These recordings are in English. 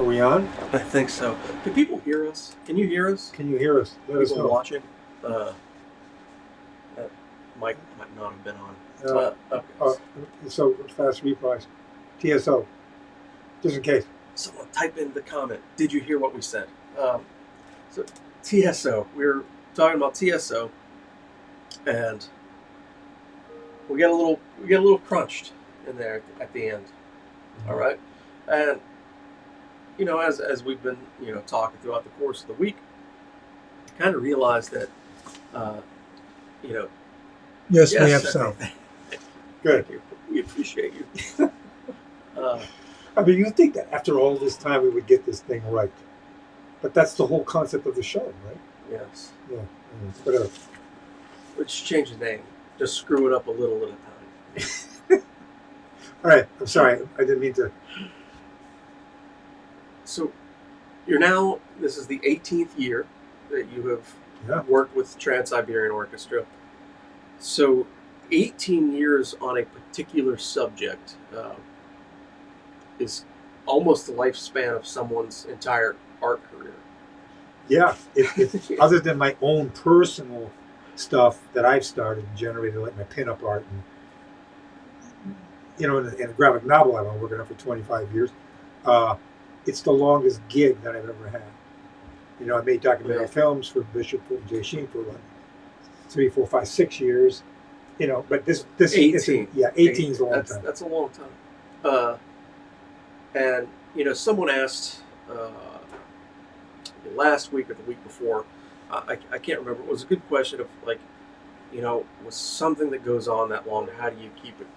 Are we on? I think so. Can people hear us? Can you hear us? Can you hear us? Let us People know. watching? That might not have been on. Okay. So fast reprise. TSO. Just in case. Someone type in the comment. Did you hear what we said? So TSO. We're talking about TSO, and we get a little crunched in there at the end. Mm-hmm. All right, and you know, as we've been talking throughout the course of the week, I kind of realized that Yes, we have sound. Good. Thank you. We appreciate you. I mean, you think that after all this time we would get this thing right, but that's the whole concept of the show, right? Yes. Yeah. Whatever. Let's change the name. Just screw it up a little at a time. All right. I'm sorry. I didn't mean to. So, this is the 18th year that you have worked with Trans-Siberian Orchestra. So, 18 years on a particular subject is almost the lifespan of someone's entire art career. Yeah. Other than my own personal stuff that I've started and generated, like my pinup art and, in a graphic novel I've been working on for 25 years, it's the longest gig that I've ever had. I made documentary films for Bishop and Jay Sheen for like 3, 4, 5, 6 years. But this 18. 18 is a long time. That's a long time. And someone asked last week or the week before, I can't remember. It was a good question of like, was something that goes on that long, how do you keep it?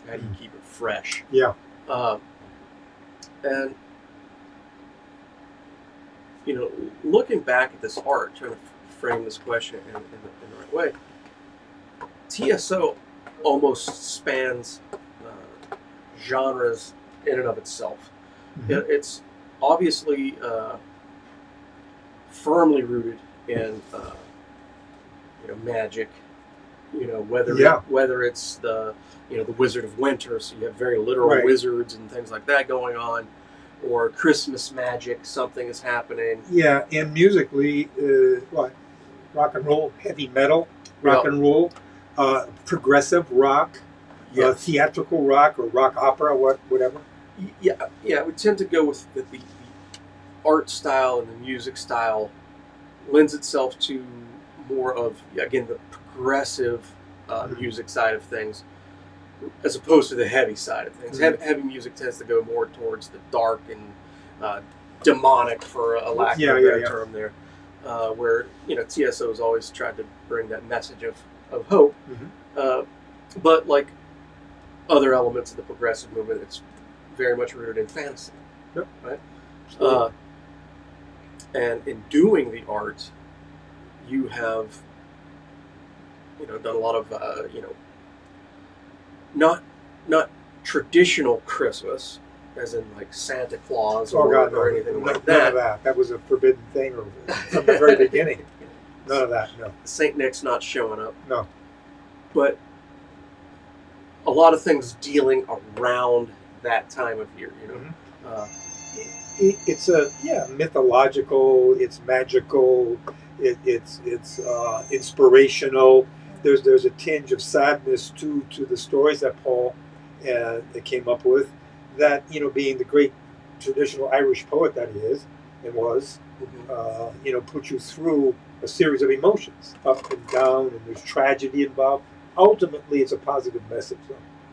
How do you keep it fresh? Yeah. And looking back at this art, trying to frame this question in the right way, TSO almost spans genres in and of itself. Mm-hmm. It's obviously firmly rooted in magic. Whether it's the the Wizard of Winter, so you have very literal wizards and things like that going on, or Christmas magic, something is happening. Yeah, and musically, rock and roll, heavy metal, rock and roll, progressive rock, theatrical rock, or rock opera, whatever. Yeah, we tend to go with the art style, and the music style lends itself to more of, again, the progressive music side of things, as opposed to the heavy side of things. Mm-hmm. Heavy music tends to go more towards the dark and demonic, for a lack of a better term there, where TSO has always tried to bring that message of hope. Mm-hmm. But like other elements of the progressive movement, it's very much rooted in fantasy. Yep. Right? And in doing the art, you have done a lot of not traditional Christmas, as in like Santa Claus or anything like that. None of that. That was a forbidden thing from the very beginning. None of that. No. Saint Nick's not showing up. No. But a lot of things dealing around that time of year. Mm-hmm. It's mythological. It's magical. It's inspirational. There's a tinge of sadness to the stories that Paul that came up with. That being the great traditional Irish poet that he is and was, mm-hmm. Put you through a series of emotions, up and down, and there's tragedy involved. Ultimately, it's a positive message.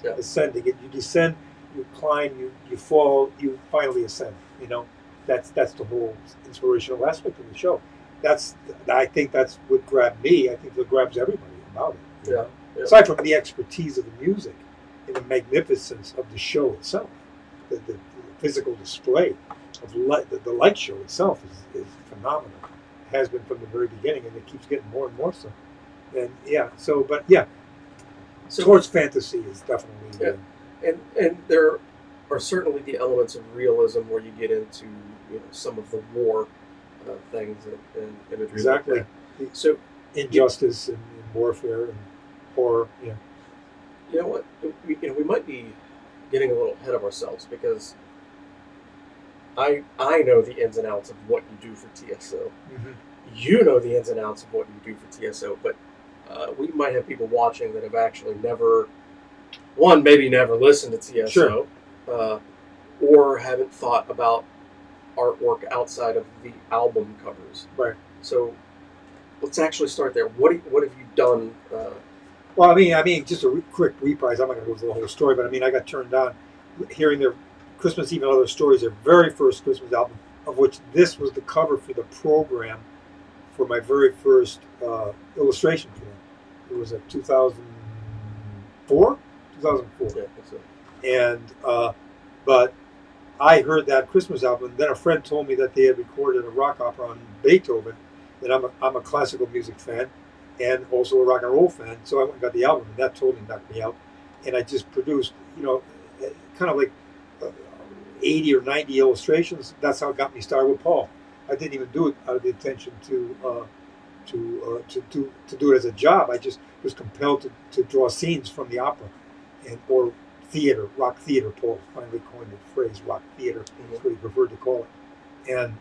Ascending, and you descend, you climb, you fall, you finally ascend. That's the whole inspirational aspect of the show. I think that's what grabbed me. I think what grabs everybody about it. Yeah. Aside from the expertise of the music and the magnificence of the show itself, the physical display of the light show itself is phenomenal. It has been from the very beginning, and it keeps getting more and more so. And towards fantasy is definitely. And there are certainly the elements of realism where you get into some of the war things and imagery. Exactly. Like so injustice and warfare and horror. Yeah. You know what? We might be getting a little ahead of ourselves, because I know the ins and outs of what you do for TSO. Mm-hmm. You know the ins and outs of what you do for TSO, but we might have people watching that have actually maybe never listened to TSO, Sure. Or haven't thought about artwork outside of the album covers. Right. So let's actually start there. What have you done? Well, I mean, just a quick reprise. I'm not going to go through the whole story, but I mean, I got turned on hearing their Christmas Eve and Other Stories, their very first Christmas album, of which this was the cover for the program for my very first illustration for them. It was a 2004. Yeah, so. And but I heard that Christmas album, and then a friend told me that they had recorded a rock opera on Beethoven, and I'm a classical music fan and also a rock and roll fan, so I went and got the album, and that totally knocked me out. And I just produced, kind of like 80 or 90 illustrations. That's how it got me started with Paul. I didn't even do it out of the intention to do it as a job. I just was compelled to draw scenes from the opera or theater, rock theater. Paul finally coined the phrase rock theater. That's what he preferred to call it. And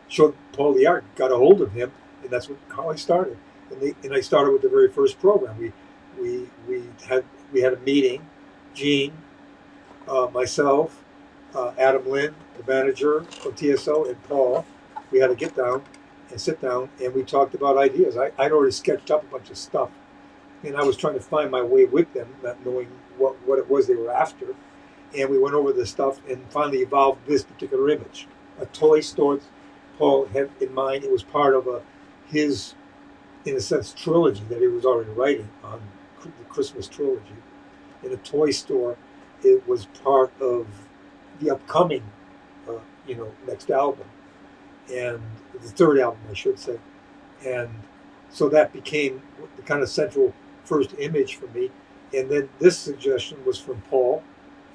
showed Paul the art, got a hold of him, and that's how I started. And I started with the very first program. We had a meeting. Gene, myself, Adam Lynn, the manager of TSO, and Paul. We had to sit down, and we talked about ideas. I'd already sketched up a bunch of stuff, and I was trying to find my way with them, not knowing what it was they were after. And we went over this stuff and finally evolved this particular image. A toy store Paul had in mind. It was part of his, in a sense, trilogy that he was already writing on the Christmas trilogy. In a toy store, it was part of the upcoming, next album, and the third album, I should say. And so that became the kind of central first image for me. And then this suggestion was from Paul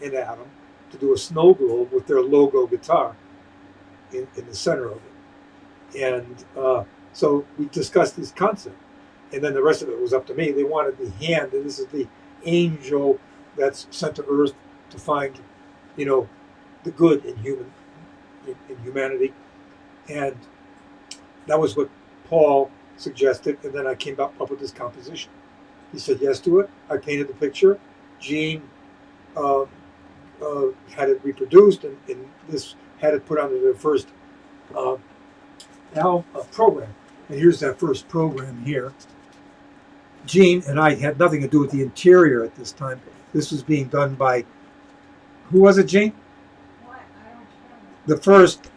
and Adam to do a snow globe with their logo guitar in the center of it. And so we discussed this concept. And then the rest of it was up to me. They wanted the hand, and this is the angel that's sent to Earth to find, the good in humanity. And that was what Paul suggested, and then I came up with this composition. He said yes to it. I painted the picture. Gene had it reproduced, and this had it put onto the first program. And here's that first program here. Gene and I had nothing to do with the interior at this time. This was being done by, who was it, Gene? The first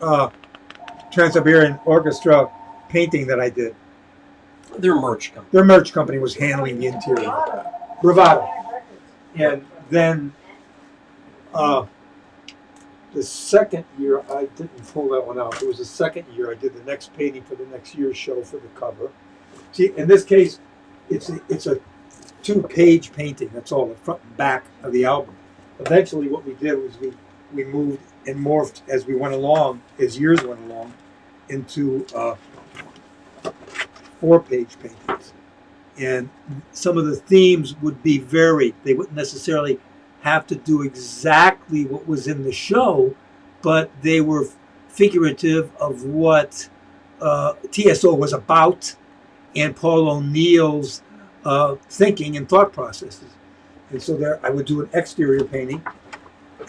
Trans-Siberian Orchestra painting that I did. Their merch company. Their merch company was handling the interior. Bravado. And then the second year, I didn't pull that one out. It was the second year I did the next painting for the next year's show for the cover. See, in this case, it's a 2-page painting. That's all, the front and back of the album. Eventually, what we did was we moved and morphed as we went along, as years went along, into 4-page paintings. And some of the themes would be varied. They wouldn't necessarily have to do exactly what was in the show, but they were figurative of what TSO was about and Paul O'Neill's thinking and thought processes. And so there, I would do an exterior painting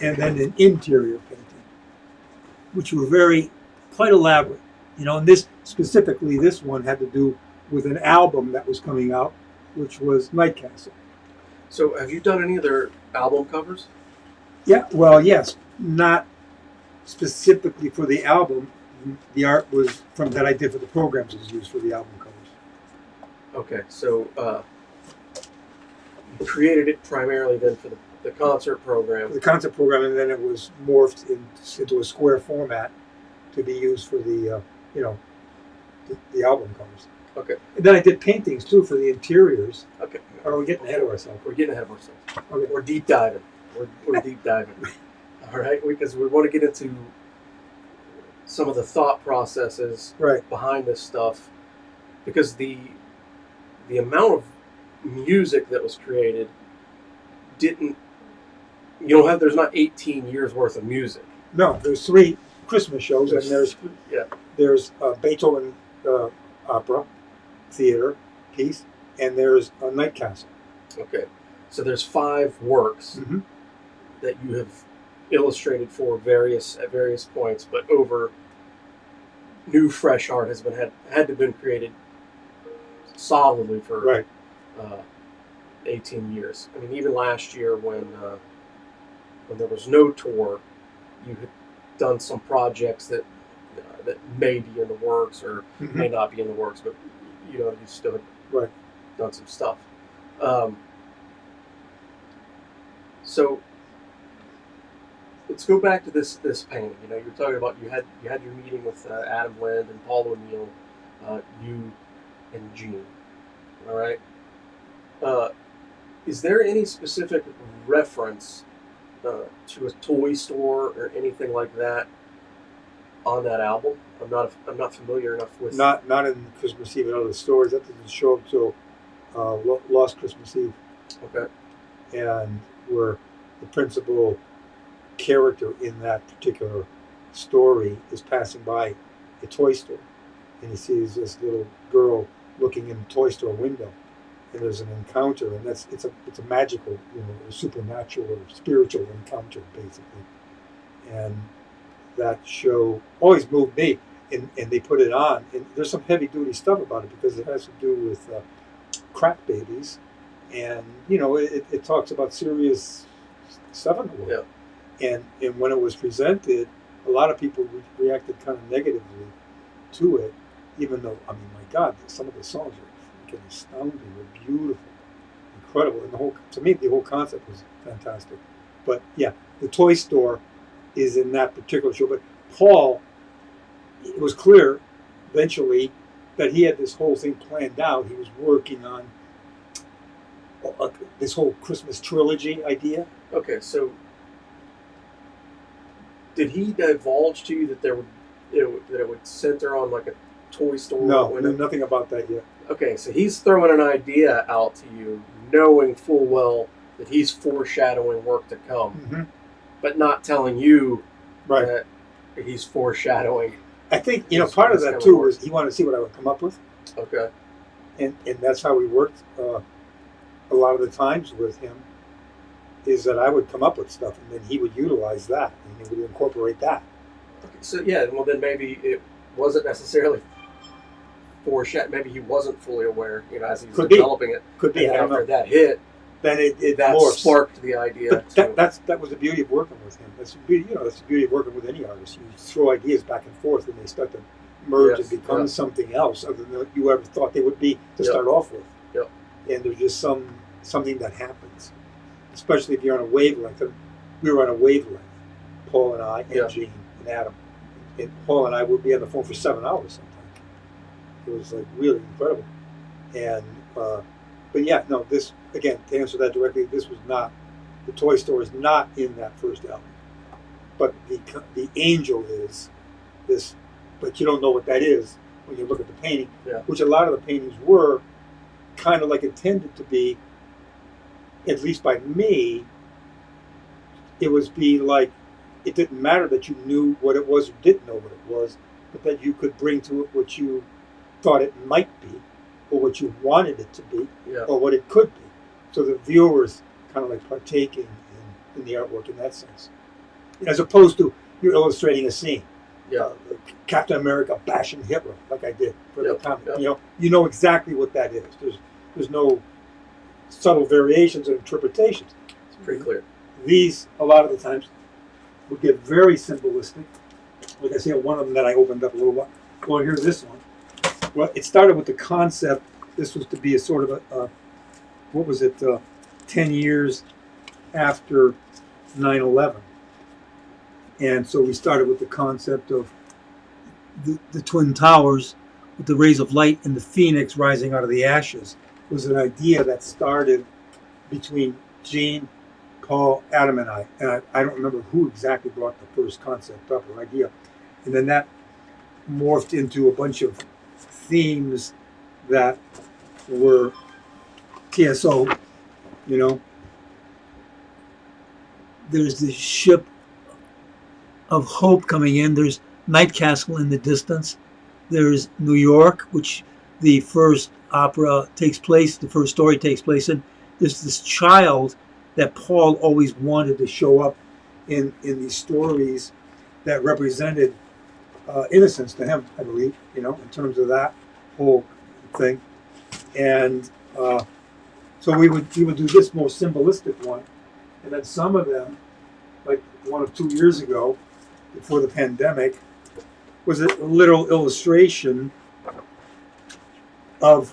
and then an interior painting, which were quite elaborate. And this one had to do with an album that was coming out, which was Night Castle. So have you done any of their album covers? Yeah, well, yes, not specifically for the album. The art was that I did for the programs was used for the album covers. Okay, so you created it primarily then for the concert program. For the concert program, and then it was morphed into a square format to be used for the album covers. Okay. And then I did paintings too for the interiors. Okay. Or are we getting ahead of ourselves? We're getting ahead of ourselves. Okay. We're deep diving. We're deep diving. All right, because we want to get into some of the thought processes behind this stuff, because the amount of music that was created there's not 18 years worth of music. No, there's 3 Christmas shows, and yeah. there's Beethoven opera, theater piece, and there's a Night Castle. Okay, so there's 5 works Mm-hmm. that you have illustrated for at various points, but over new fresh art has been had to have been created solidly for Right. 18 years. I mean, even last year when there was no tour, you had done some projects that may be in the works or Mm-hmm. may not be in the works, but you still had Right. done some stuff. So let's go back to this painting. You were talking about you had your meeting with Adam Lind and Paul O'Neill, you and Gene. All right. Is there any specific reference to a toy store or anything like that on that album? I'm not familiar enough with. Not in Christmas Eve and other stories. That doesn't show up till Lost Christmas Eve. Okay. And where the principal character in that particular story is passing by a toy store, and he sees this little girl looking in the toy store window, and there's an encounter, and it's a magical, supernatural or spiritual encounter basically, and that show always moved me, and they put it on, and there's some heavy duty stuff about it because it has to do with crack babies, and it talks about serious stuff in the world. Yeah. And when it was presented, a lot of people reacted kind of negatively to it, even though, I mean, my God, some of the songs are freaking astounding, they're beautiful, incredible, and to me the whole concept was fantastic. But yeah, the toy store is in that particular show. But Paul, it was clear eventually that he had this whole thing planned out. He was working on this whole Christmas trilogy idea. Okay, so did he divulge to you that it would center on like a toy store? No, nothing about that yet. Okay, so he's throwing an idea out to you, knowing full well that he's foreshadowing work to come, Mm-hmm. but not telling you Right. that he's foreshadowing. I think part of that too was he wanted to see what I would come up with. Okay. And that's how we worked a lot of the times with him, is that I would come up with stuff and then he would utilize that and he would incorporate that. Okay, so yeah, well then maybe it wasn't necessarily foreshadowing. Maybe he wasn't fully aware, as he was developing it. Could be. And I don't after know. that hit, then it that morphs. sparked the idea. But that was the beauty of working with him. That's the beauty, that's the beauty of working with any artist. You throw ideas back and forth and they start to merge and become something else other than you ever thought they would be to start off with. Yep. And there's just something that happens, especially if you're on a wavelength. And we were on a wavelength, Paul and I, and Gene and Adam. And Paul and I would be on the phone for 7 hours sometimes. It was like really incredible. And but yeah, no, this, again, to answer that directly, this was not, the toy store is not in that first album. But the angel is this, but you don't know what that is when you look at the painting, which a lot of the paintings were kind of like intended to be, at least by me, it was like, it didn't matter that you knew what it was or didn't know what it was, but that you could bring to it what you thought it might be, or what you wanted it to be, or what it could be. So the viewers kind of like partaking in the artwork in that sense. As opposed to you're illustrating a scene. Captain America bashing Hitler, like I did for the comic. You know exactly what that is. There's no subtle variations or interpretations. It's pretty clear. These, a lot of the times, would get very symbolistic. Like I say, one of them that I opened up a little while. Well, here's this one. Well, it started with the concept. This was to be a sort of a, 10 years after 9/11. And so we started with the concept of the Twin Towers with the rays of light and the phoenix rising out of the ashes. It was an idea that started between Gene, Paul, Adam, and I. And I don't remember who exactly brought the first concept up or idea. And then that morphed into a bunch of themes that were TSO, There's this ship of hope coming in. There's Night Castle in the distance. There's New York, which the first opera takes place, the first story takes place in. There's this child that Paul always wanted to show up in these stories that represented innocence to him, I believe, in terms of that whole thing. And so we would do this more symbolistic one. And then some of them, like 1 or 2 years ago, before the pandemic, was a literal illustration of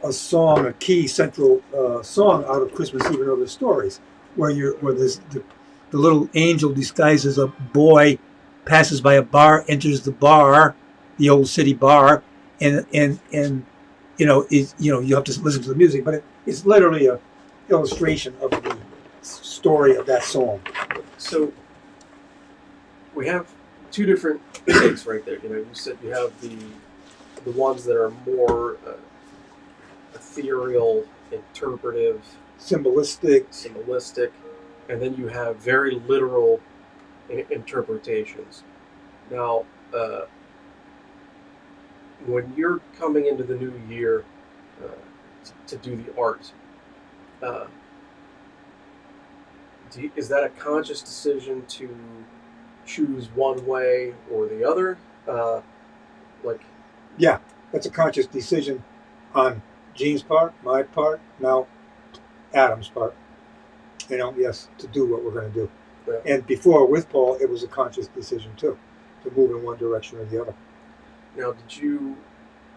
a song, a key central song out of Christmas Eve and Other Stories, where the little angel disguised as a boy passes by a bar, enters the bar, the old city bar, and you have to listen to the music, but it's literally a illustration of the story of that song. So we have two different takes right there. You said you have the ones that are more ethereal, interpretive, symbolistic, and then you have very literal interpretations. Now, when you're coming into the new year to do the art, is that a conscious decision to choose one way or the other? Yeah, that's a conscious decision on Gene's part, my part, now Adam's part. Yes, to do what we're going to do. Yeah. And before with Paul, it was a conscious decision too, to move in one direction or the other. Now, did you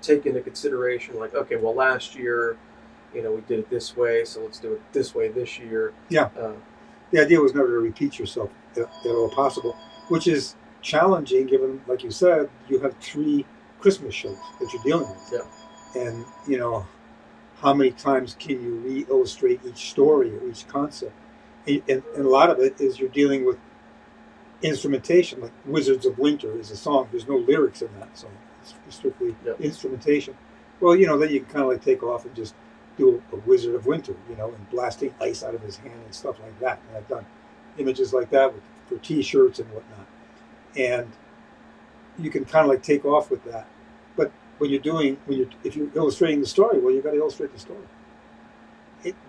take into consideration, like, okay, well, last year, we did it this way, so let's do it this way this year? Yeah. The idea was never to repeat yourself at all possible, which is challenging given, like you said, you have 3 Christmas shows that you're dealing with. Yeah. And, how many times can you re-illustrate each story or each concept? And a lot of it is you're dealing with instrumentation, like Wizards of Winter is a song. There's no lyrics in that song. It's strictly instrumentation. Well, then you can kind of like take off and just do a Wizard of Winter, and blasting ice out of his hand and stuff like that. And I've done images like that for T-shirts and whatnot. And you can kind of like take off with that. But if you're illustrating the story, well, you got to illustrate the story.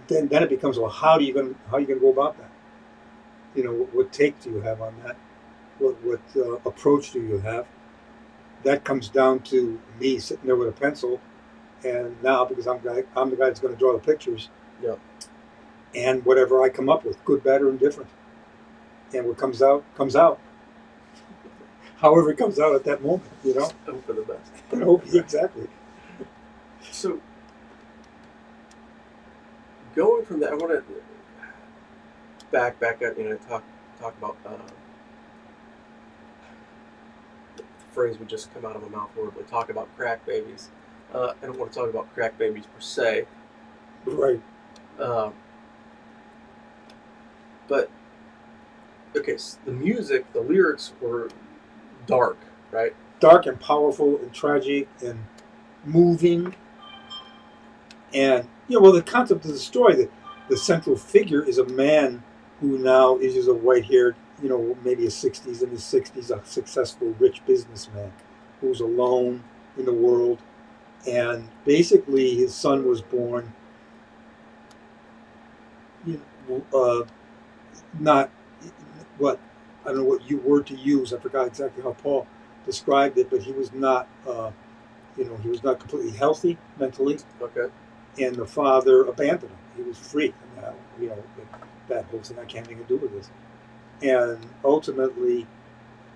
Then it becomes, well, how are you going to go about that? What take do you have on that? What approach do you have? That comes down to me sitting there with a pencil, and now because I'm the guy that's going to draw the pictures. Yeah. And whatever I come up with, good, bad, or indifferent, and what comes out comes out. However it comes out at that moment, Hope for the best. Exactly. So, going from that, I want to back up, talk about the phrase would just come out of my mouth horribly. Talk about crack babies. I don't want to talk about crack babies per se. Right. But, okay, so the music, the lyrics were dark, right? Dark and powerful and tragic and moving. And, the concept of the story, the central figure is a man who now is just a white-haired, maybe in his 60s, a successful, rich businessman who's alone in the world. And basically his son was born not what, I don't know what word to use. I forgot exactly how Paul described it, but he was not, he was not completely healthy mentally. Okay. And the father abandoned him. He was free. That whole thing, I can't have anything to do with this. And ultimately,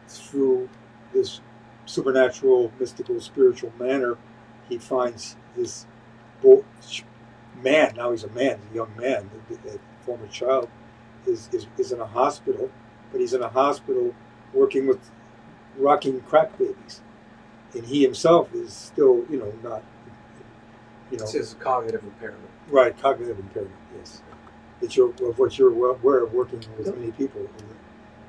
through this supernatural, mystical, spiritual manner, he finds this man. Now he's a man, a young man, a former child, is in a hospital, but he's in a hospital working with rocking crack babies, and he himself is still, not, It's his cognitive impairment. Right, cognitive impairment. Yes, it's what you're aware of working with many people,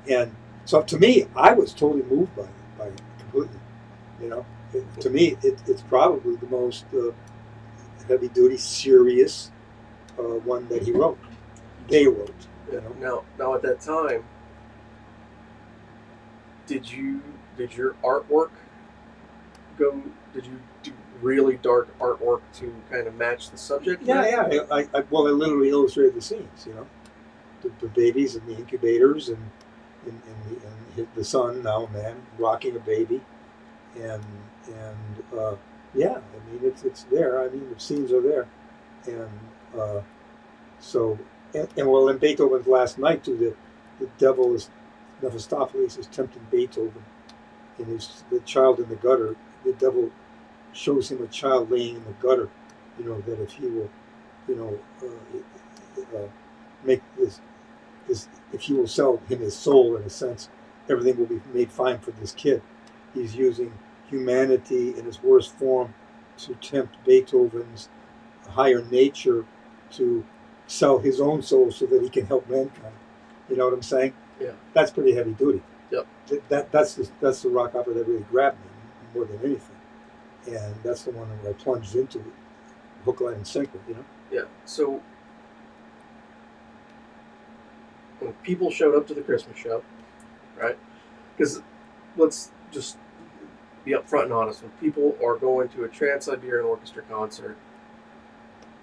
and so to me, I was totally moved by it completely. To me, it's probably the most heavy duty, serious one that he wrote. They wrote. Now at that time, Did your artwork go? Did you do really dark artwork to kind of match the subject? Yeah. I literally illustrated the scenes. The babies in the incubators and the son, now a man, rocking a baby, and yeah. I mean, it's there. I mean, the scenes are there, and so in Beethoven's Last Night too, the devil is Mephistopheles is tempting Beethoven, and the child in the gutter. The devil shows him a child laying in the gutter, that if he will, make this, if he will sell him his soul, in a sense, everything will be made fine for this kid. He's using humanity in its worst form to tempt Beethoven's higher nature to sell his own soul so that he can help mankind. You know what I'm saying? Yeah. That's pretty heavy duty. Yep. That's the rock opera that really grabbed me more than anything, and that's the one where I plunged into it, hook, line, and sinker. Yeah. So when people showed up to the Christmas show, right? Because let's just be upfront and honest. When people are going to a Trans-Siberian Orchestra concert,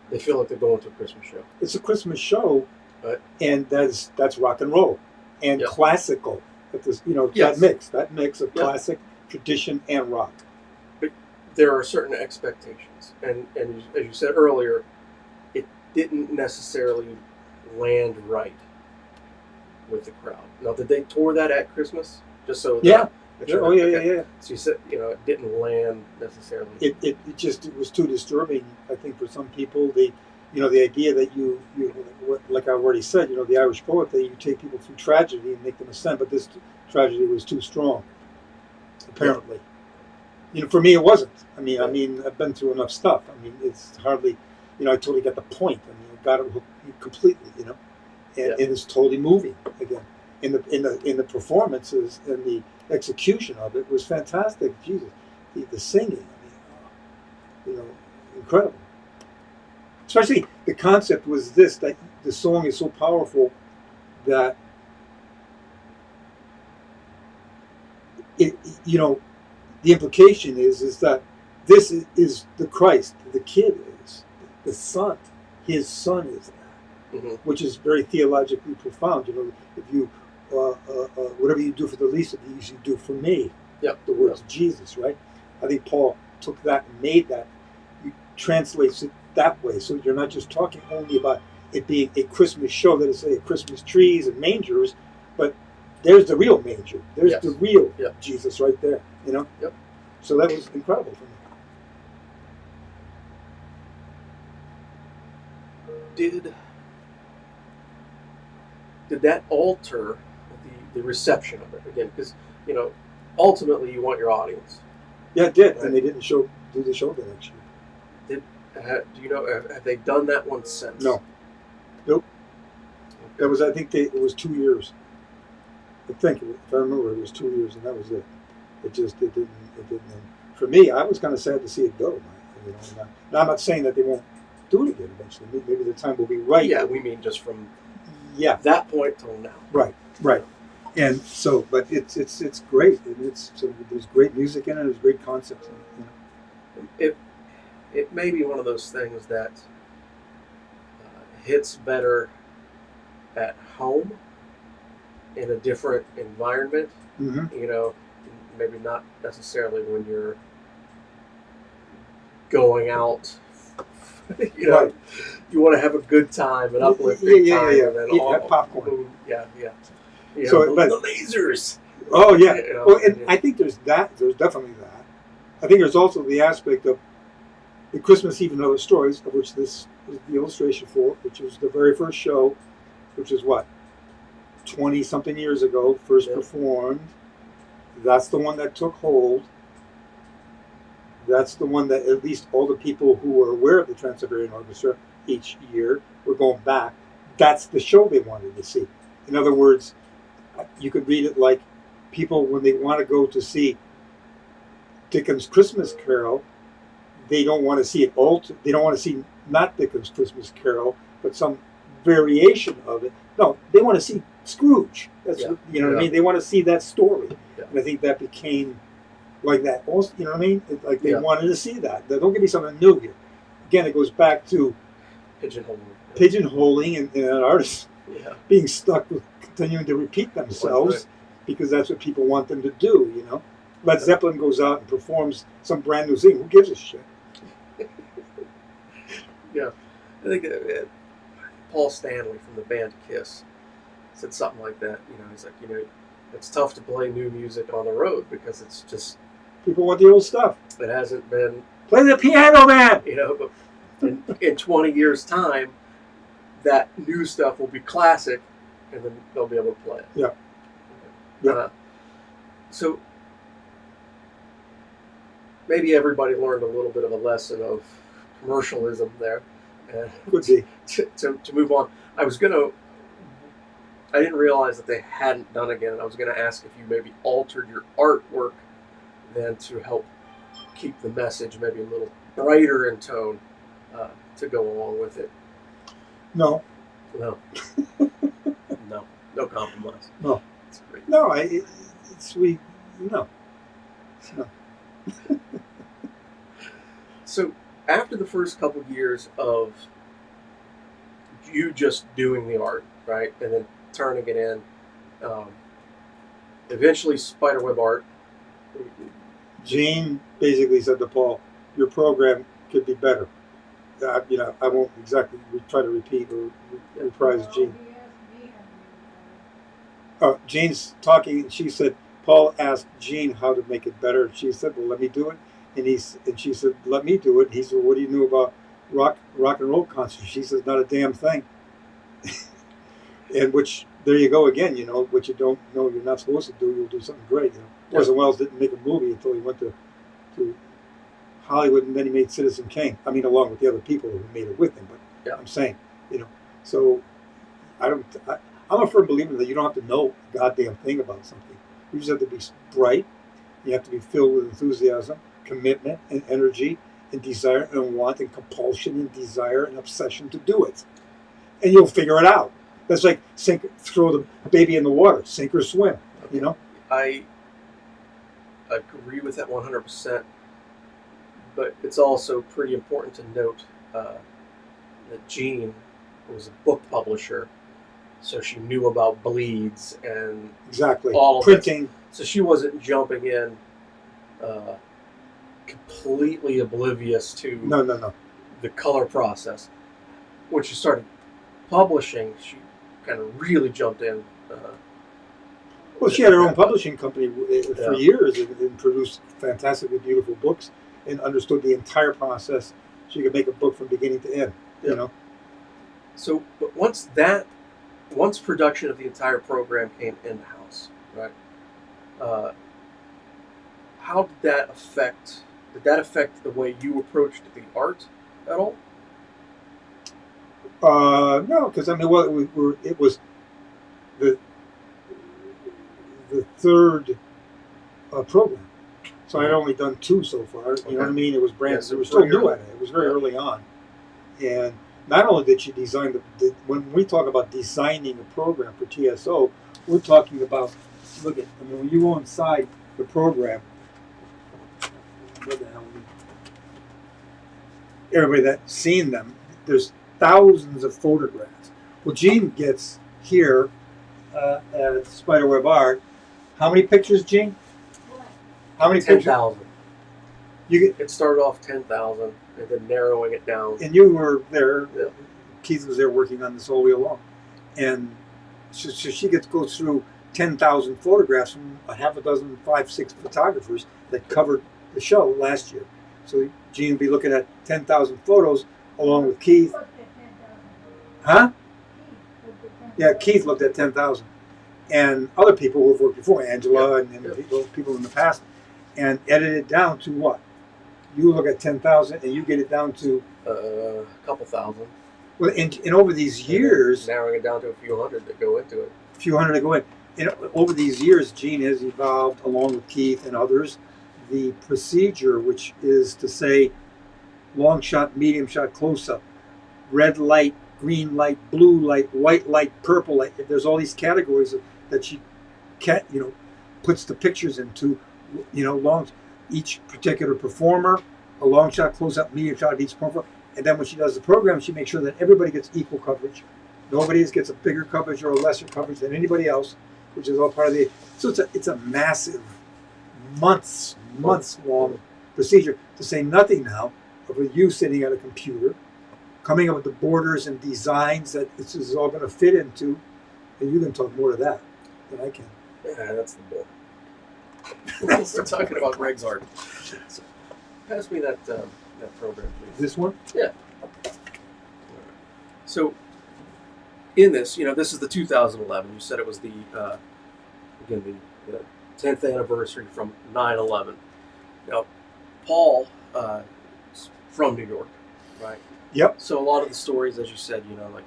they feel like they're going to a Christmas show. It's a Christmas show, right? And that's rock and roll and Yep. classical. Yes. that mix of Yep. classic, tradition, and rock. But there are certain expectations, and as you said earlier, it didn't necessarily land right with the crowd. Now, did they tour that at Christmas? Just so Yeah. Sure. Oh yeah, Okay. yeah. So you said it didn't land necessarily. It was too disturbing, I think, for some people. The idea that you like I already said, the Irish poet, that you take people through tragedy and make them ascend, but this tragedy was too strong, apparently. For me, it wasn't. I mean, I've been through enough stuff. I mean, it's hardly, I totally get the point. I mean, I got it hooked completely, and it's totally moving again. In the performances and the execution of it was fantastic. Jesus, the singing, incredible. Especially the concept was this, that the song is so powerful that the implication is that this is the Christ, the kid is the son, his son is that, which is very theologically profound. If you whatever you do for the least of these, you do for me. Yep. The words of Jesus, right? I think Paul took that and made that. He translates it that way, so you're not just talking only about it being a Christmas show that is, say, Christmas trees and mangers, but there's the real manger. There's the real Jesus right there. Yep. So that was incredible for me. Did that alter the reception of it again? Because ultimately you want your audience. Yeah, it did, right? And they didn't do the show the next year. Do you know? Have they done that one since? No. Nope. That was, I think, it was 2 years. I think, if I remember, it was 2 years, and that was it. It didn't. For me, I was kind of sad to see it go. Now, I'm not saying that they won't do it again eventually. Maybe the time will be right. Yeah, we mean just from that point till now. Right. And so, but it's great. And there's great music in it. There's great concepts in it. It may be one of those things that hits better at home in a different environment. Mm-hmm. Maybe not necessarily when you're going out. Right. You want to have a good time, an uplifting time. And then have popcorn. Yeah. So, the lasers. Oh yeah. Well, and I think there's that. There's definitely that. I think there's also the aspect of the Christmas Eve and Other Stories, of which this is the illustration for, which was the very first show, which is 20-something years ago, first performed. That's the one that took hold. That's the one that at least all the people who were aware of the Trans-Siberian Orchestra each year were going back. That's the show they wanted to see. In other words, you could read it like people, when they want to go to see Dickens' Christmas Carol, they don't want to see it all. They don't want to see not Dickens' Christmas Carol, but some variation of it. No, they want to see Scrooge. That's what I mean. They want to see that story. Yeah. And I think that became like that. Also, you know what I mean? Like they wanted to see that. Don't give me something new here. Again, it goes back to pigeonholing and artists being stuck with continuing to repeat themselves because that's what people want them to do, you know? Led Zeppelin goes out and performs some brand new thing. Who gives a shit? Yeah. I think Paul Stanley from the band Kiss said something like that. You know, he's like, you know, it's tough to play new music on the road because it's just... People want the old stuff. It hasn't been... Play the piano, man! You know, but in 20 years' time, that new stuff will be classic, and then they'll be able to play it. Yeah. Yeah. So maybe everybody learned a little bit of a lesson of commercialism there. Could be. To move on, I didn't realize that they hadn't done it again, and I was going to ask if you maybe altered your artwork then to help keep the message maybe a little brighter in tone to go along with it. No. No. No compromise. No. It's great. No, no. So after the first couple of years of you just doing the art, right, and then turning it in, eventually Spiderweb Art. Gene basically said to Paul, "Your program could be better." You know, I won't exactly try to repeat or reprise Gene. Gene's talking, and she said, Paul asked Gene how to make it better. And she said, well, let me do it. And she said, let me do it. And he said, well, what do you know about rock and roll concerts? She says, not a damn thing. And which, there you go again, you know, what you don't know you're not supposed to do, you'll do something great. You know? Orson Welles didn't make a movie until he went to Hollywood, and then he made Citizen Kane. I mean, along with the other people who made it with him. But I'm saying, you know, so I'm a firm believer that you don't have to know a goddamn thing about something. You just have to be bright. You have to be filled with enthusiasm, commitment, and energy, and desire, and want, and compulsion, and desire, and obsession to do it. And you'll figure it out. That's like throw the baby in the water, sink or swim. You know. I agree with that 100%. But it's also pretty important to note that Jean was a book publisher, so she knew about bleeds and all of printing. So she wasn't jumping in completely oblivious to the color process. When she started publishing, she kind of really jumped in. Well, she had her own publishing company for years and produced fantastically beautiful books and understood the entire process. She could make a book from beginning to end, you know. So, but once production of the entire program came in-house, right? How did that affect? Did that affect the way you approached the art at all? No, because I mean, well, it was the third program. So I had only done 2 so far. You know what I mean? It was brand. So we were still new at it. It was very early on, and not only did she design when we talk about designing a program for TSO, we're talking about when you go inside the program. What the hell? Everybody that's seen them, there's thousands of photographs. Well, Gene gets here at Spiderweb Art. How many pictures, Gene? How many 10,000. You It started off 10,000, and then narrowing it down. And you were there. Yeah. Keith was there working on this all the way along, and so she gets to go through 10,000 photographs from a half a dozen, 5, 6 photographers that covered the show last year. So Gene will be looking at 10,000 photos along with Keith. Huh? Yeah, Keith looked at 10,000. And other people who have worked before, Angela and people in the past, and edited it down to what? You look at 10,000 and you get it down to? A couple thousand. Well, and over these years... narrowing it down to a few hundred that go into it. A few hundred that go in. And over these years, Gene has evolved, along with Keith and others, the procedure, which is to say long shot, medium shot, close-up, red light, green light, blue light, white light, purple light. There's all these categories that she can't, puts the pictures into, long, each particular performer, a long shot, close up, medium shot of each performer. And then when she does the program, she makes sure that everybody gets equal coverage. Nobody gets a bigger coverage or a lesser coverage than anybody else, which is all part of the. So it's a massive, months long procedure. To say nothing now of you sitting at a computer, coming up with the borders and designs that this is all going to fit into, and you can talk more to that than I can. Yeah, that's the bull. We're talking about Greg's art. So, pass me that program, please. This one? Yeah. So, in this, this is the 2011. You said it was the 10th anniversary from 9/11. Now, Paul is from New York, right? Yep. So a lot of the stories, as you said, like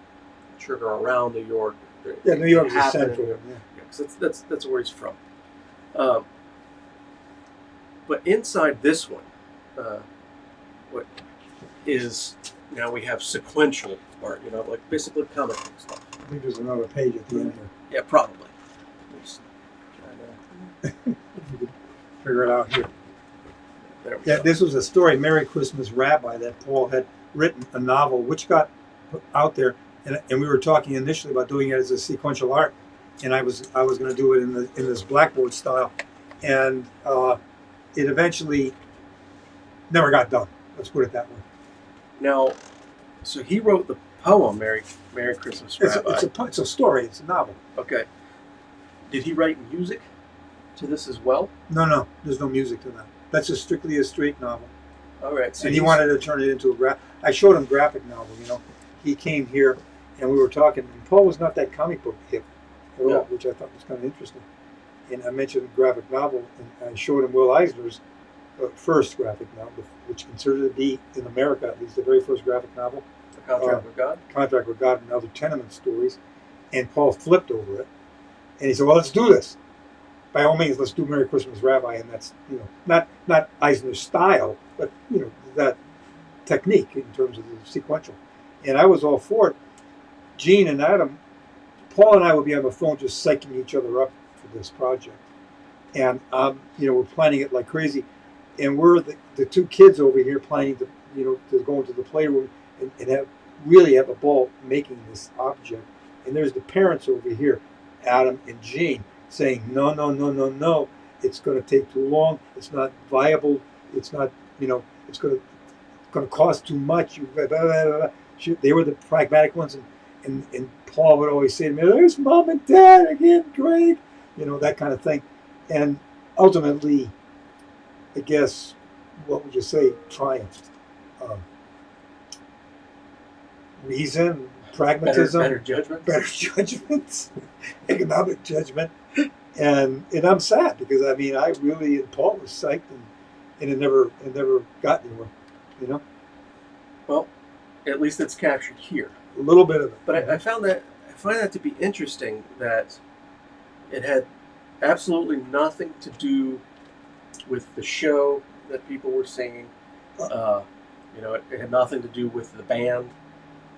trigger around New York. Yeah, New York is happen in central. New York. Yeah. Yeah, 'cause that's where he's from. But inside this one, what is now we have sequential art, like basically comic book stuff. I think there's another page at the end here. Yeah, probably. Just trying to You could figure it out here. there we Yeah, go. this was a story, Merry Christmas Rabbi, that Paul had written a novel, which got put out there, and we were talking initially about doing it as a sequential art, and I was going to do it in this blackboard style, and it eventually never got done. Let's put it that way. Now, so he wrote the poem "Merry Christmas, Rabbi." It's a story. It's a novel. Okay. Did he write music to this as well? No, there's no music to that. That's just strictly a straight novel. All right. So And he wanted to turn it into a I showed him graphic novel. He came here and we were talking. And Paul was not that comic book hip at all, No. which I thought was kind of interesting. And I mentioned graphic novel, and I showed him Will Eisner's first graphic novel, which considered to be in America at least the very first graphic novel, The Contract with God. Contract with God and Other Tenement Stories. And Paul flipped over it, and he said, "Well, let's do this. By all means, let's do Merry Christmas, Rabbi." And that's not Eisner's style, but that technique in terms of the sequential. And I was all for it. Gene and Adam, Paul and I would be on the phone just psyching each other up for this project, and we're planning it like crazy. And we're the two kids over here planning to to go into the playroom and have a ball making this object. And there's the parents over here, Adam and Gene, saying, no, it's going to take too long. It's not viable. It's not, it's going to cost too much. Blah, blah, blah, blah. They were the pragmatic ones. And Paul would always say to me, "There's Mom and Dad again, Greg," that kind of thing. And ultimately, I guess, what would you say, triumphed? Reason, pragmatism, Better judgment. economic judgment, and I'm sad because Paul was psyched and it never got anywhere, Well, at least it's captured here. a little bit of it. But I find that to be interesting that it had absolutely nothing to do with the show that people were singing. It had nothing to do with the band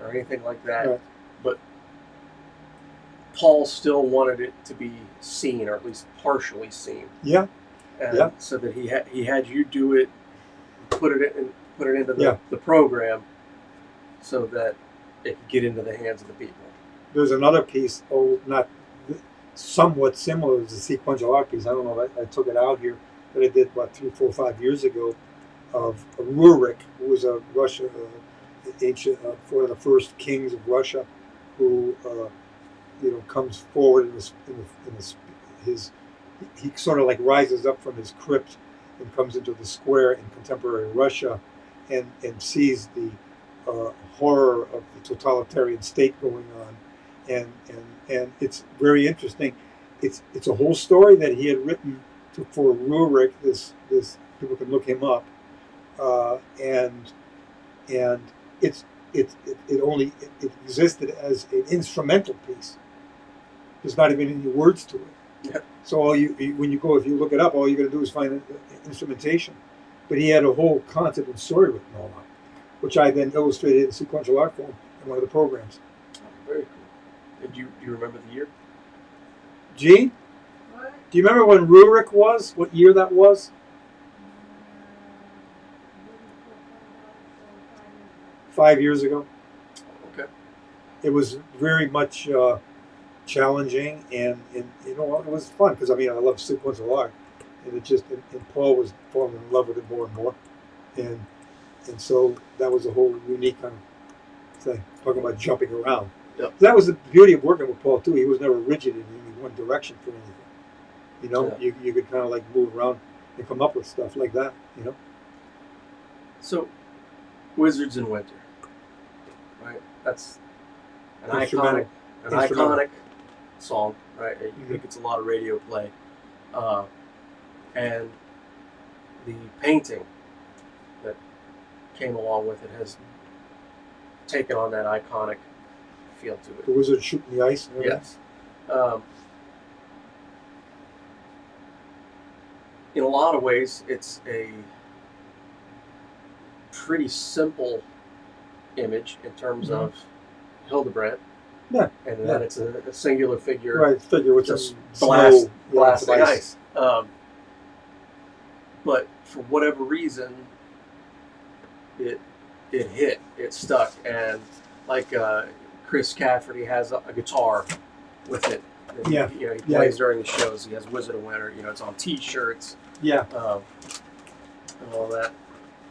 or anything like that. Right. But Paul still wanted it to be seen, or at least partially seen. Yeah. And Yeah. so that he had you do it, put it into Yeah. the program, so that it could get into the hands of the people. There's another piece, not somewhat similar as a sequential art piece. I don't know if I took it out here, that I did 3, 4, 5 years ago, of Rurik, who was a Russia ancient, one of the first kings of Russia, who comes forward he sort of like rises up from his crypt and comes into the square in contemporary Russia, and sees the horror of the totalitarian state going on, and it's very interesting. It's a whole story that he had written for Rurik. This people can look him up, and it existed as an instrumental piece. There's not even any words to it. Yeah. So if you look it up, all you're going to do is find instrumentation. But he had a whole concept and story written all on, which I then illustrated in sequential art form in one of the programs. Oh, very cool. And do you remember the year? Gene? What? Do you remember when Rurik was? What year that was? 5 years ago. Okay. It was very much challenging, and you know, it was fun because I mean I love Sequence a lot, and it just and Paul was falling in love with it more and more, and so that was a whole unique kind of thing. Talking about jumping around. Yep. That was the beauty of working with Paul too. He was never rigid in any one direction for anything. You know, Yeah. you could kind of like move around and come up with stuff like that. You know. So, Wizards in Winter, right? That's an Instrumental. iconic song, right? I Mhm. think it's a lot of radio play, and the painting that came along with it has taken on that iconic feel to The it. wizard shooting the ice. And everything. Yes. In a lot of ways, it's a pretty simple image in terms of Hildebrandt. Yeah, And yeah. that it's a singular figure Right, figure with just some blast, snow, blasting some ice. But for whatever reason, it hit, it stuck, and like Chris Cafferty has a guitar with it. And Yeah, he yeah. plays during the shows. He has Wizard of Winter. It's on T-shirts. Yeah, And all that.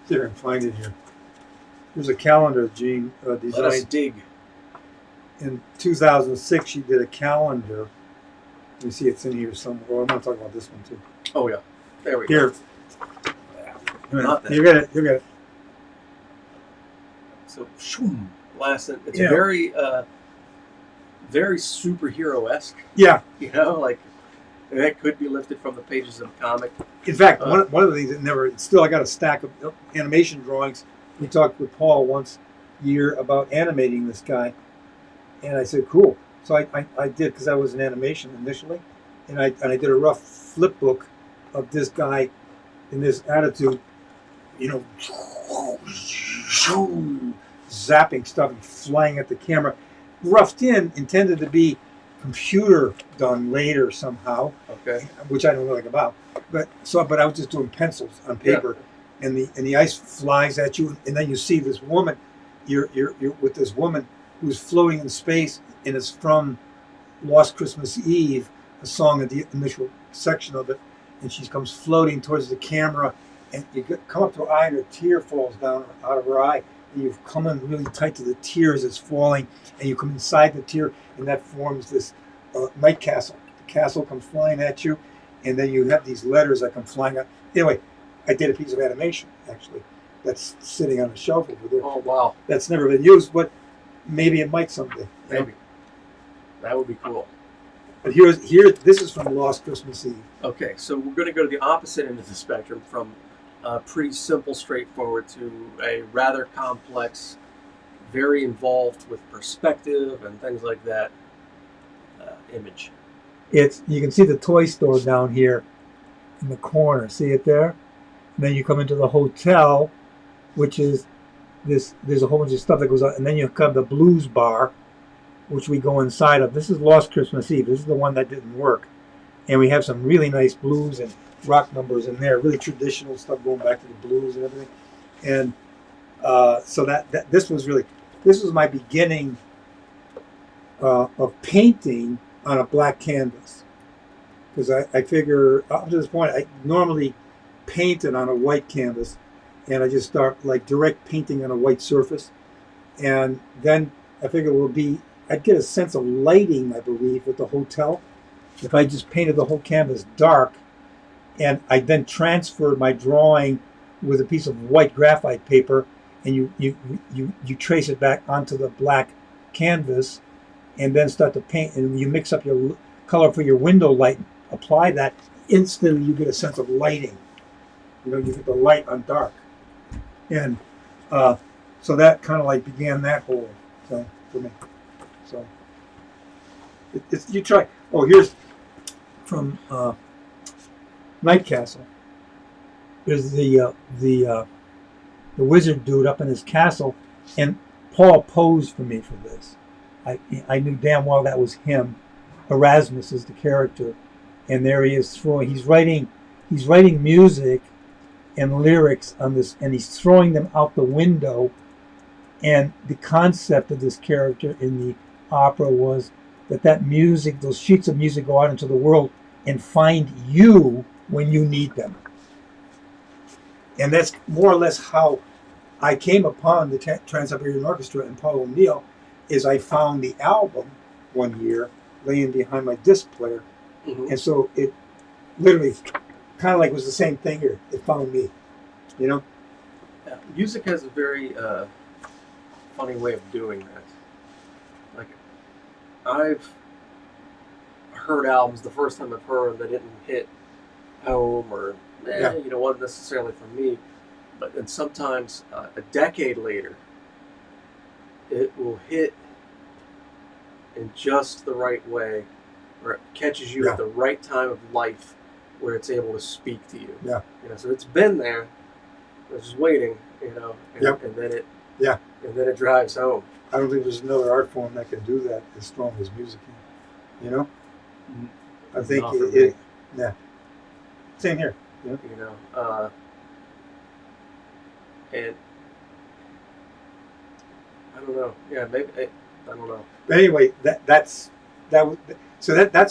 see if I can find it here. There's a calendar Gene Let us designed dig. in 2006. She did a calendar. You see, it's in here somewhere. Oh, I'm not talking about this one too. Oh yeah, there we go. Here, Not that. you got it. You got it. So, shoom, blasting. It's Yeah. very, very superhero-esque. Yeah. Like that could be lifted from the pages of a comic. In fact, one of the things that never. Still, I got a stack of animation drawings. We talked with Paul once a year about animating this guy, and I said, "Cool." So I did because I was in animation initially, and I did a rough flip book of this guy in this attitude, you know, zapping stuff and flying at the camera, roughed in, intended to be computer done later somehow, Okay. which I don't know anything about. But I was just doing pencils on paper, and the ice flies at you, and then you see this woman. You're with this woman who's floating in space, and it's from Lost Christmas Eve, a song at the initial section of it, and she comes floating towards the camera, and you come up to her eye, and a tear falls down out of her eye, and you've come in really tight to the tear as it's falling, and you come inside the tear, and that forms this night castle. The castle comes flying at you, and then you have these letters that come flying out. Anyway, I did a piece of animation, actually, that's sitting on a shelf over there. Oh wow. That's never been used, but maybe it might someday. you know? Maybe. That would be cool. But here, this is from Lost Christmas Eve. Okay, so we're going to go to the opposite end of the spectrum, from pretty simple, straightforward, to a rather complex, very involved with perspective and things like that image. You can see the toy store down here in the corner. See it there? And then you come into the hotel, which is this. There's a whole bunch of stuff that goes on, and then you come to the blues bar, which we go inside of. This is Lost Christmas Eve. This is the one that didn't work, and we have some really nice blues and rock numbers in there. Really traditional stuff going back to the blues and everything. And so that this was my beginning of painting on a black canvas, because I figure up to this point I normally painted on a white canvas, and I just start like direct painting on a white surface, and then I figure I'd get a sense of lighting, I believe, with the hotel if I just painted the whole canvas dark, and I then transferred my drawing with a piece of white graphite paper, and you trace it back onto the black canvas, and then start to paint, and you mix up your color for your window light, apply that, instantly you get a sense of lighting. You get the light on dark. And so that kind of like began that whole thing for me. So you try. Oh, here's from Night Castle. There's the wizard dude up in his castle, and Paul posed for me for this. I knew damn well that was him. Erasmus is the character, and there he is throwing. He's writing music and lyrics on this, and he's throwing them out the window. And the concept of this character in the opera was that music, those sheets of music, go out into the world and find you when you need them. And that's more or less how I came upon the Trans-Siberian Orchestra and Paul O'Neill. Is I found the album one year laying behind my disc player, and so it literally kind of like was the same thing here. It found me, you know. Yeah, music has a very funny way of doing that. Like, I've heard albums the first time I've heard them that didn't hit home, or wasn't necessarily for me. But then sometimes a decade later, it will hit in just the right way, or it catches you at the right time of life, where it's able to speak to you. Yeah. So it's been there, it's just waiting, and then it. Yeah. And then it drives home. I don't think there's another art form that can do that as strong as music can. You know? I think yeah. Same here. Yeah. And I don't know. Yeah, maybe I don't know. But anyway, that's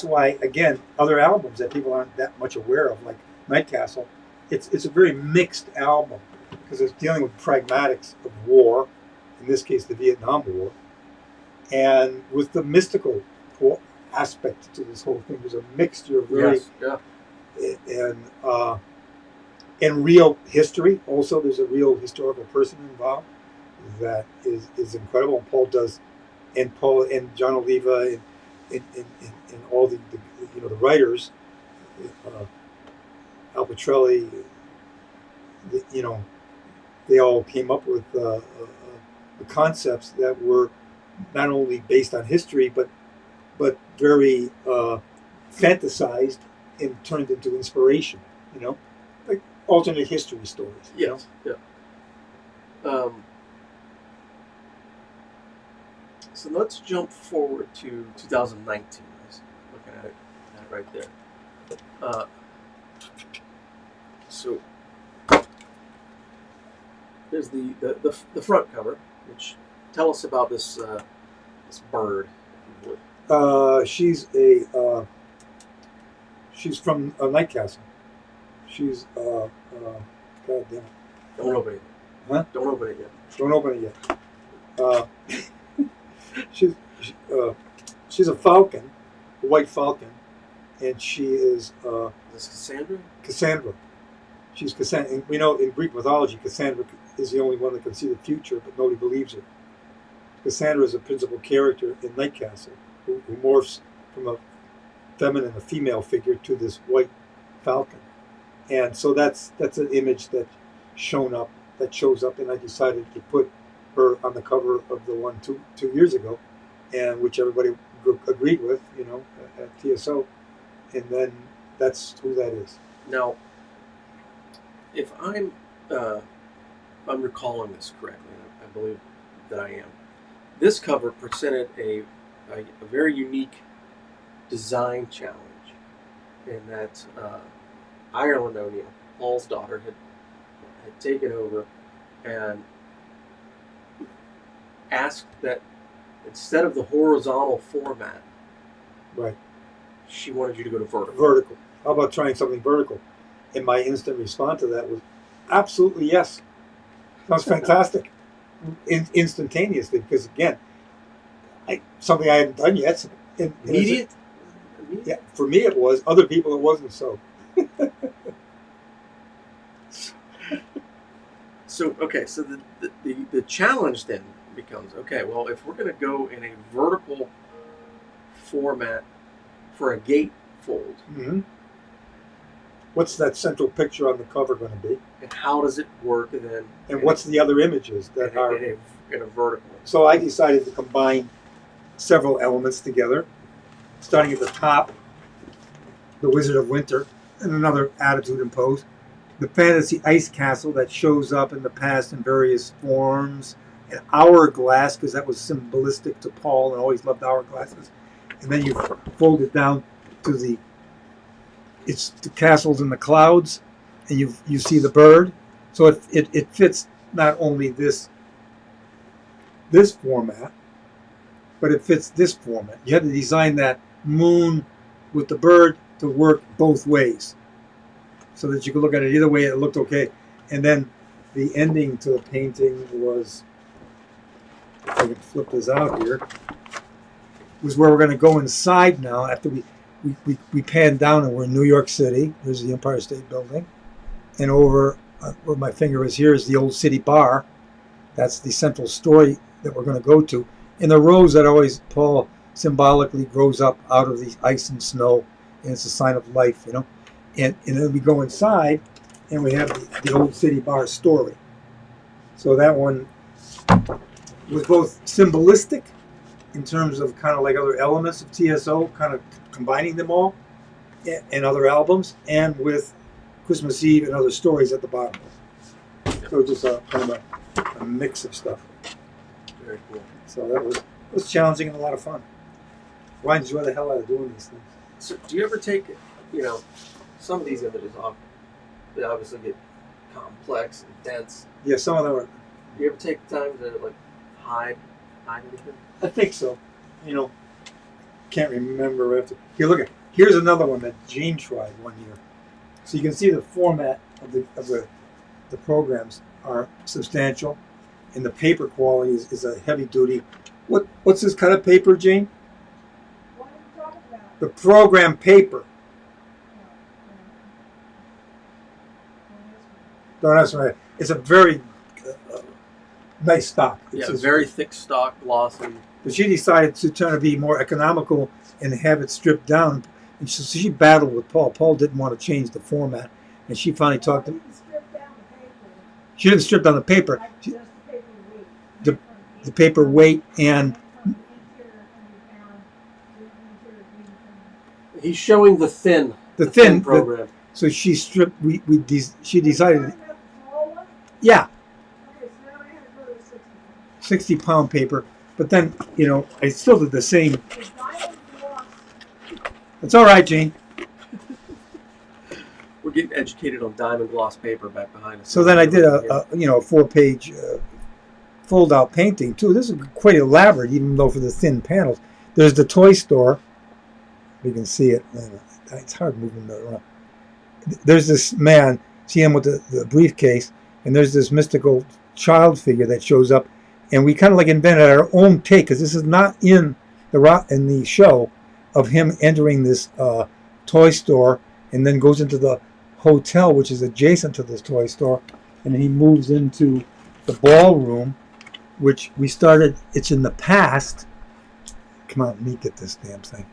why, again, other albums that people aren't that much aware of, like Night Castle, it's a very mixed album because it's dealing with pragmatics of war, in this case the Vietnam War, and with the mystical aspect to this whole thing. There's a mixture of very and real history. Also, there's a real historical person involved that is incredible. And Paul and John Oliva and all the writers, Al Petrelli, they all came up with the concepts that were not only based on history but very fantasized and turned into inspiration. Like alternate history stories. Yes. Yeah. So let's jump forward to 2019. I was looking at it right there. So there's the front cover, which tell us about this this bird, if you would. She's from Night Castle. She's God damn it. Don't open it. Huh? Don't open it yet. Don't open it yet. She's a falcon, a white falcon, and she is. Is this Cassandra? Cassandra. She's Cassandra. And we know in Greek mythology, Cassandra is the only one that can see the future, but nobody believes her. Cassandra is a principal character in Night Castle, who morphs from a feminine, a female figure, to this white falcon, and so that's an image that shows up, and I decided to put her on the cover of the one two years ago, and which everybody agreed with, at TSO, and then that's who that is. Now, if I'm recalling this correctly, I believe that I am. This cover presented a very unique design challenge, in that Ireland O'Neill, Paul's daughter, had taken over and asked that instead of the horizontal format, right, she wanted you to go to vertical. Vertical. How about trying something vertical? And my instant response to that was absolutely yes. Sounds fantastic. Instantaneously, because again, something I hadn't done yet. Immediate? Yeah, for me it was. Other people it wasn't so. So the challenge then becomes, okay, well, if we're going to go in a vertical format for a gatefold, what's that central picture on the cover going to be? And how does it work then? And what's the other images that are in a vertical? So I decided to combine several elements together, starting at the top, the Wizard of Winter, and another attitude imposed. The fantasy ice castle that shows up in the past in various forms. An hourglass, because that was symbolistic to Paul, and always loved hourglasses. And then you fold it down to the it's the castles in the clouds, and you see the bird. So it fits not only this format, but it fits this format. You had to design that moon with the bird to work both ways, so that you could look at it either way. It looked okay, and then the ending to the painting was, if I can flip this out here, was where we're going to go inside now. After we panned down and we're in New York City. There's the Empire State Building, and over where my finger is here is the Old City Bar. That's the central story that we're going to go to. And the rose that always Paul symbolically grows up out of the ice and snow, and it's a sign of life, you know. And then we go inside, and we have the Old City Bar story. So that one was both symbolistic in terms of kind of like other elements of TSO, kind of combining them all, and other albums, and with Christmas Eve and other stories at the bottom. So just kind of a mix of stuff. Very cool. So that was challenging and a lot of fun. Ryan enjoy the hell out of doing these things. So do you ever take, some of these images off? They obviously get complex and dense. Yeah, some of them are. Do you ever take the time to hide anything? I think so. Can't remember after. Here, look at. Here's another one that Gene tried one year. So you can see the format of the programs are substantial, and the paper quality is a heavy duty. What's this kind of paper, Gene? What are you talking about? The program paper. No, that's right. It's a very nice stock. Yeah, very thick stock, glossy. But she decided to be more economical and have it stripped down. And so she battled with Paul. Paul didn't want to change the format, and she finally talked to him. She didn't strip down the paper. The paper weight and He's showing the thin program. So she stripped. She decided. Yeah, 60-pound paper. But then I still did the same. It's all right, Gene. We're getting educated on diamond gloss paper back behind us. So then I did a 4-page fold-out painting too. This is quite elaborate, even though for the thin panels. There's the toy store. We can see it. It's hard moving that around. There's this man. See him with the briefcase, and there's this mystical child figure that shows up, and we kind of invented our own take, because this is not in the show of him entering this toy store and then goes into the hotel, which is adjacent to this toy store, and then he moves into the ballroom, which we started. It's in the past. Come on, let me get this damn thing.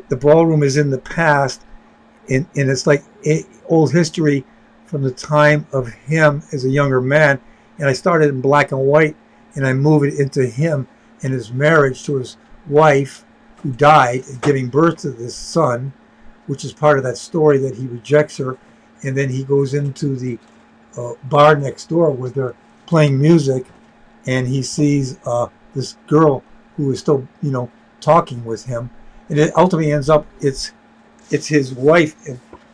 The ballroom is in the past, and it's like old history from the time of him as a younger man. And I started in black and white, and I move it into him and his marriage to his wife, who died, giving birth to this son, which is part of that story that he rejects her. And then he goes into the bar next door where they're playing music, and he sees this girl who is still, talking with him. And it ultimately ends up, it's his wife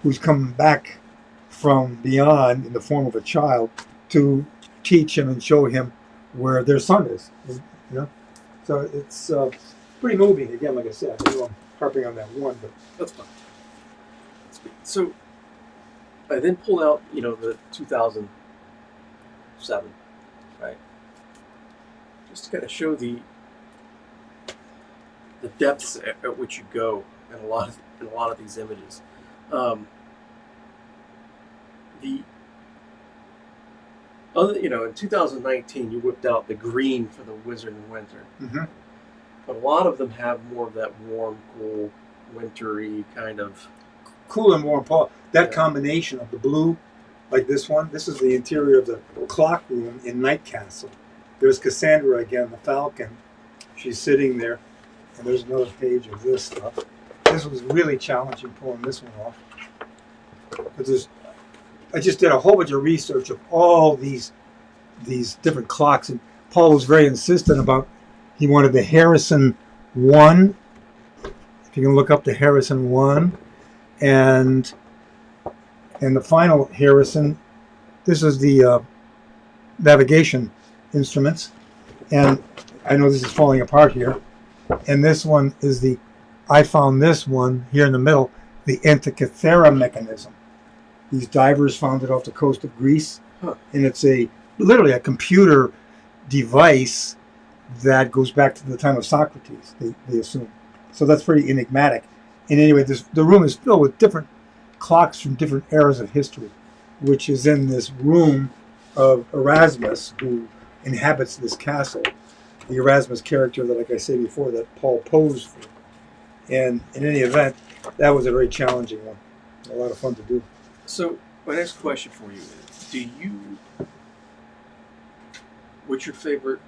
who's coming back from beyond in the form of a child to teach him and show him where their son is. So it's pretty moving. Again, like I said, I know I'm harping on that one, but that's fine. So I then pulled out, the 2007, right? Just to kind of show the depths at which you go in a lot of these images. In 2019, you whipped out the green for the Wizard in Winter. Mm-hmm. But a lot of them have more of that warm, cool, wintry kind of. Cool and warm, Paul. That combination of the blue, like this one. This is the interior of the clock room in Night Castle. There's Cassandra again, the Falcon. She's sitting there, and there's another page of this stuff. This was really challenging pulling this one off. Because I just did a whole bunch of research of all these different clocks, and Paul was very insistent about. He wanted the Harrison 1. If you can look up the Harrison 1. and the final Harrison. This is the navigation instruments, and I know this is falling apart here. And this one is I found this one here in the middle, the Antikythera mechanism. These divers found it off the coast of Greece, and it's literally a computer device that goes back to the time of Socrates, they assume. So that's pretty enigmatic. And anyway, the room is filled with different clocks from different eras of history, which is in this room of Erasmus, who inhabits this castle. The Erasmus character that, like I said before, that Paul posed for. And in any event, that was a very challenging one. A lot of fun to do. So my next question for you is, what's your favorite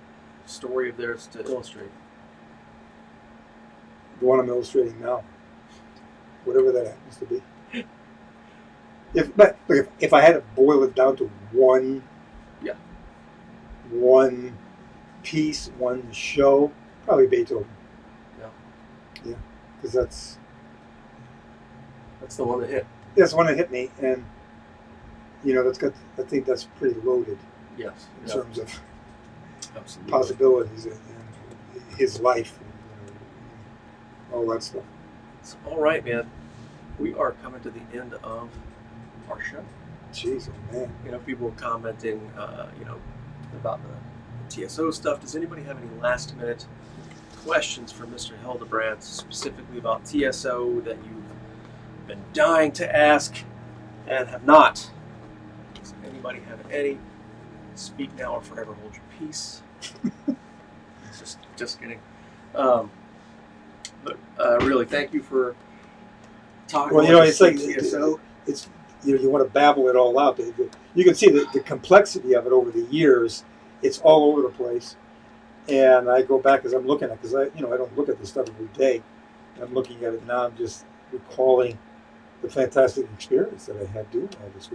story of theirs to illustrate? The one I'm illustrating now. Whatever that happens to be. If I had to boil it down to one piece, one show, probably Beethoven. Yeah, because that's the one that hit. That's the one that hit me, and I think that's pretty loaded. Yes, in terms of absolutely possibilities and his life, and all that stuff. So, all right, man. We are coming to the end of our show. Jeez, oh man. People commenting, about the TSO stuff. Does anybody have any last-minute questions for Mr. Hildebrandt, specifically about TSO that you've been dying to ask and have not? Does anybody have any? Speak now or forever hold your peace. just kidding. But really, thank you for talking. Well, about it's like TSO. it's you want to babble it all out. You can see the complexity of it over the years. It's all over the place, and I go back as I'm looking at it, because I don't look at this stuff every day. I'm looking at it now. I'm just recalling the fantastic experience that I had doing all this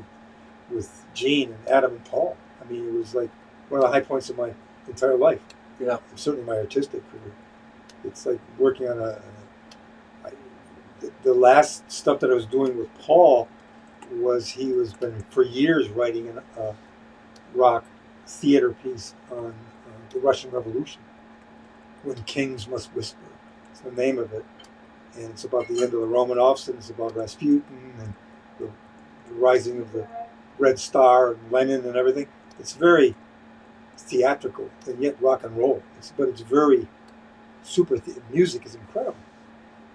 with Gene and Adam and Paul. I mean, it was like one of the high points of my entire life. Yeah, and certainly my artistic career. It's like working on the last stuff that I was doing with Paul was he was been for years writing a rock theater piece on the Russian Revolution, When Kings Must Whisper. It's the name of it, and it's about the end of the Romanovs, and it's about Rasputin and the rising of the Red Star and Lenin and everything. It's very theatrical and yet rock and roll. But it's very super. Music is incredible,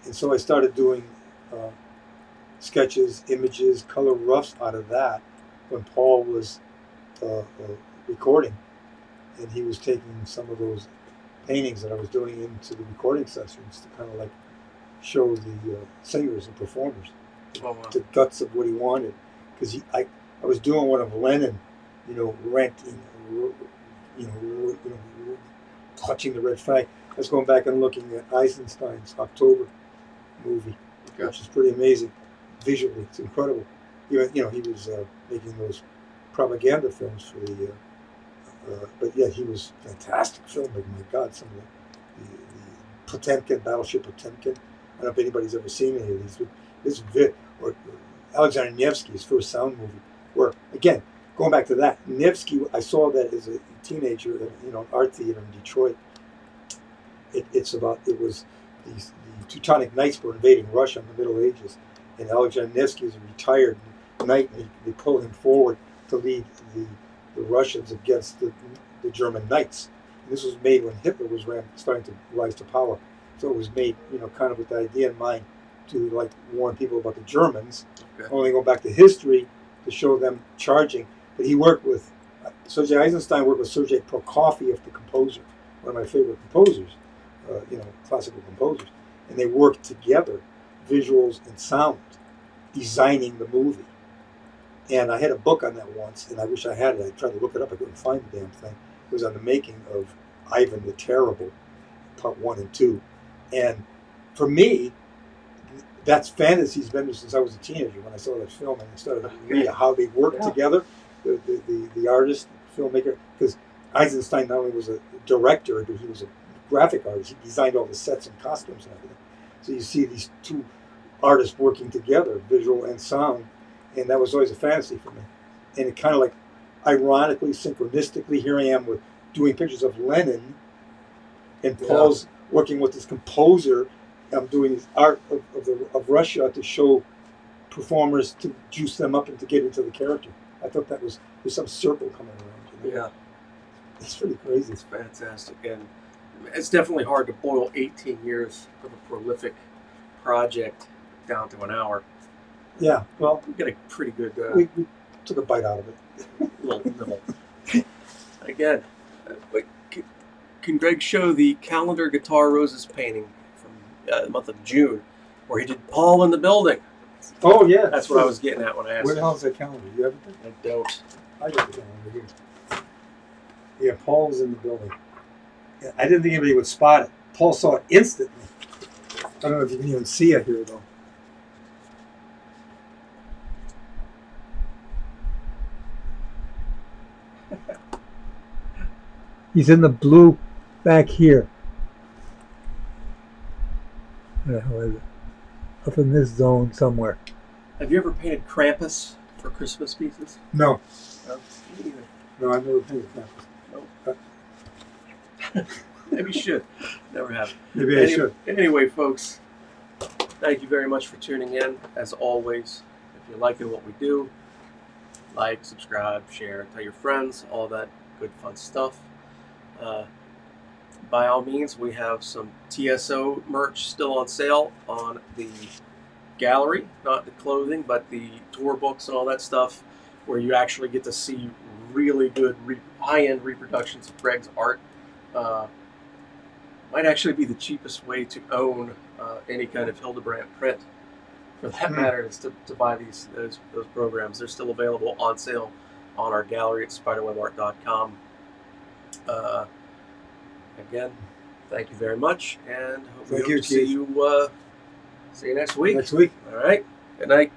and so I started doing sketches, images, color roughs out of that when Paul was recording, and he was taking some of those paintings that I was doing into the recording sessions to kind of like show the singers and performers the guts of what he wanted, because I was doing one of Lenin, ranting, clutching the red flag. I was going back and looking at Eisenstein's October movie, which is pretty amazing visually. It's incredible. He was making those propaganda films for the. But yeah, he was fantastic filmmaker. My God, some of the Potemkin, Battleship Potemkin. I don't know if anybody's ever seen any of these. Or Alexander Nevsky's first sound movie, where again, going back to that, Nevsky, I saw that as a teenager at an art theater in Detroit. It was the Teutonic Knights were invading Russia in the Middle Ages, and Alexander Nevsky is a retired knight, and they pull him forward to lead the Russians against the German knights. And this was made when Hitler was starting to rise to power. So it was made, kind of with the idea in mind to like warn people about the Germans. Okay. Only go back to history to show them charging. But he worked with Sergei Eisenstein worked with Sergei Prokofiev, the composer, one of my favorite composers, classical composers, and they worked together, visuals and sound, designing the movie. And I had a book on that once, and I wish I had it. I tried to look it up. I couldn't find the damn thing. It was on the making of Ivan the Terrible, part 1 and 2. And for me, that's fantasy's been since I was a teenager when I saw that film, and I started reading how they worked together, the artist, the filmmaker, because Eisenstein not only was a director, but he was a graphic artist. He designed all the sets and costumes and everything. So you see these two artists working together, visual and sound, and that was always a fantasy for me. And it kind of like, ironically, synchronistically, here I am with doing pictures of Lenin, and Paul's working with this composer. I'm doing his art of Russia to show performers, to juice them up and to get into the character. I thought there's some circle coming around. You know? Yeah, It's pretty crazy. it's fantastic, and it's definitely hard to boil 18 years of a prolific project down to an hour. Yeah, well, We got a pretty good we took a bite out of it. little nibble. Again, but can Greg show the calendar Guitar Roses painting from the month of June, where he did Paul in the Building? Oh, yeah. That's what I was getting at when I asked. Where the him. hell is that calendar? You have it? I don't. I got the calendar here. Yeah, Paul was in the building. Yeah, I didn't think anybody would spot it. Paul saw it instantly. I don't know if you can even see it here, though. He's in the blue back here. Where the hell is it? Up in this zone somewhere. Have you ever painted Krampus for Christmas pieces? No. No, me either. No, I've never painted that. Maybe you should. Never have. Maybe I should. Anyway, folks, thank you very much for tuning in. As always, if you're liking what we do, like, subscribe, share, tell your friends, all that good fun stuff. By all means, we have some TSO merch still on sale on the gallery, not the clothing, but the tour books and all that stuff, where you actually get to see really good high-end reproductions of Greg's art. Might actually be the cheapest way to own any kind of Hildebrandt print, for that matter, is to buy those programs. They're still available on sale on our gallery at spiderwebart.com. Again, thank you very much, and hopefully Thank you, see you next week. Next week. All right. Good night.